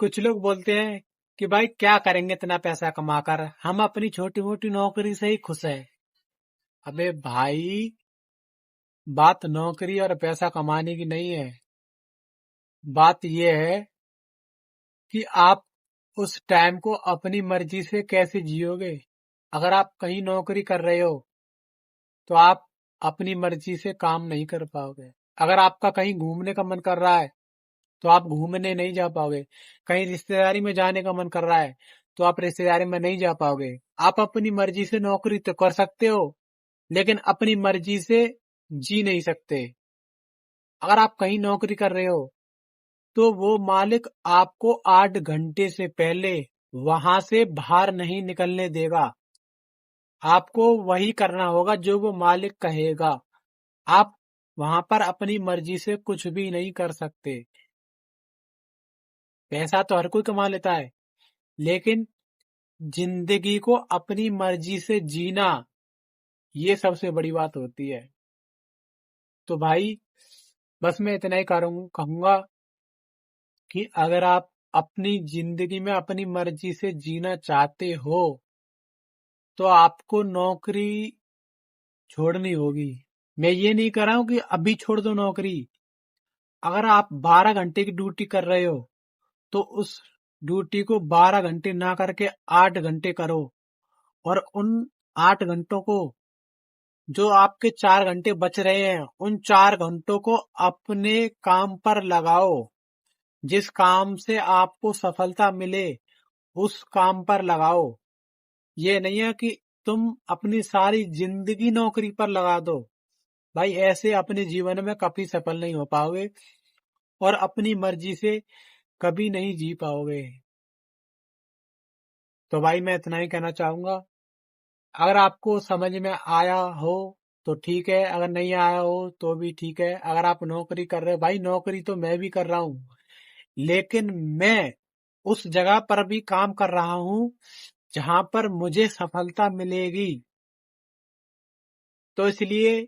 कुछ लोग बोलते हैं कि भाई क्या करेंगे इतना पैसा कमाकर, हम अपनी छोटी मोटी नौकरी से ही खुश हैं। अबे भाई, बात नौकरी और पैसा कमाने की नहीं है। बात यह है कि आप उस टाइम को अपनी मर्जी से कैसे जियोगे। अगर आप कहीं नौकरी कर रहे हो तो आप अपनी मर्जी से काम नहीं कर पाओगे। अगर आपका कहीं घूमने का मन कर रहा है तो आप घूमने नहीं जा पाओगे। कहीं रिश्तेदारी में जाने का मन कर रहा है तो आप रिश्तेदारी में नहीं जा पाओगे। आप अपनी मर्जी से नौकरी तो कर सकते हो, लेकिन अपनी मर्जी से जी नहीं सकते। अगर आप कहीं नौकरी कर रहे हो तो वो मालिक आपको 8 घंटे से पहले वहां से बाहर नहीं निकलने देगा। आपको वही करना होगा जो वो मालिक कहेगा। आप वहां पर अपनी मर्जी से कुछ भी नहीं कर सकते। पैसा तो हर कोई कमा लेता है, लेकिन जिंदगी को अपनी मर्जी से जीना, ये सबसे बड़ी बात होती है। तो भाई, बस मैं इतना ही कहूंगा कि अगर आप अपनी जिंदगी में अपनी मर्जी से जीना चाहते हो तो आपको नौकरी छोड़नी होगी। मैं ये नहीं कह रहा हूं कि अभी छोड़ दो नौकरी। अगर आप 12 घंटे की ड्यूटी कर रहे हो तो उस ड्यूटी को 12 घंटे ना करके 8 घंटे करो, और उन 8 घंटों को, जो आपके 4 घंटे बच रहे हैं, उन 4 घंटों को अपने काम पर लगाओ। जिस काम से आपको सफलता मिले उस काम पर लगाओ। ये नहीं है कि तुम अपनी सारी जिंदगी नौकरी पर लगा दो। भाई, ऐसे अपने जीवन में कभी सफल नहीं हो पाओगे और अपनी मर्जी से कभी नहीं जी पाओगे। तो भाई, मैं इतना ही कहना चाहूंगा। अगर आपको समझ में आया हो तो ठीक है, अगर नहीं आया हो तो भी ठीक है। अगर आप नौकरी कर रहे हो, भाई नौकरी तो मैं भी कर रहा हूं, लेकिन मैं उस जगह पर भी काम कर रहा हूं जहां पर मुझे सफलता मिलेगी। तो इसलिए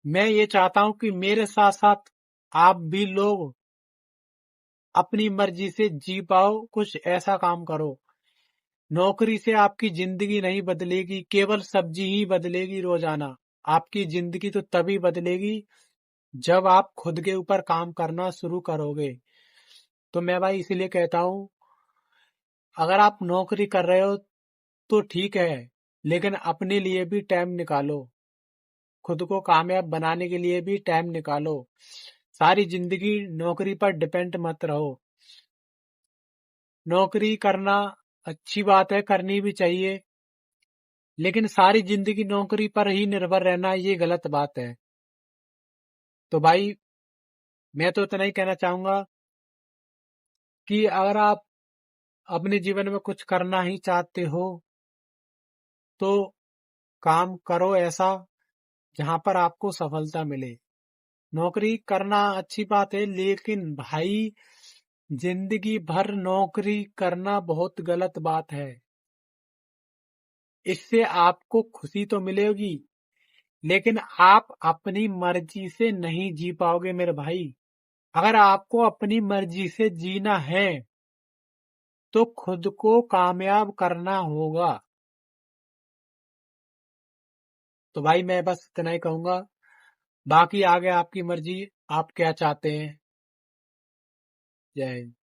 मैं ये चाहता हूं कि मेरे साथ साथ आप भी लोग अपनी मर्जी से जी पाओ। कुछ ऐसा काम करो। नौकरी से आपकी जिंदगी नहीं बदलेगी, केवल सब्जी ही बदलेगी रोजाना। आपकी जिंदगी तो तभी बदलेगी जब आप खुद के ऊपर काम करना शुरू करोगे। तो मैं भाई इसलिए कहता हूं, अगर आप नौकरी कर रहे हो तो ठीक है, लेकिन अपने लिए भी टाइम निकालो। खुद को कामयाब बनाने के लिए भी टाइम निकालो। सारी जिंदगी नौकरी पर डिपेंड मत रहो। नौकरी करना अच्छी बात है, करनी भी चाहिए, लेकिन सारी जिंदगी नौकरी पर ही निर्भर रहना ये गलत बात है। तो भाई, मैं तो इतना ही कहना चाहूंगा कि अगर आप अपने जीवन में कुछ करना ही चाहते हो तो काम करो ऐसा जहां पर आपको सफलता मिले। नौकरी करना अच्छी बात है, लेकिन भाई जिंदगी भर नौकरी करना बहुत गलत बात है। इससे आपको खुशी तो मिलेगी, लेकिन आप अपनी मर्जी से नहीं जी पाओगे मेरे भाई। अगर आपको अपनी मर्जी से जीना है तो खुद को कामयाब करना होगा। तो भाई, मैं बस इतना ही कहूंगा। बाकी आगे आपकी मर्जी, आप क्या चाहते हैं। जय हिंद।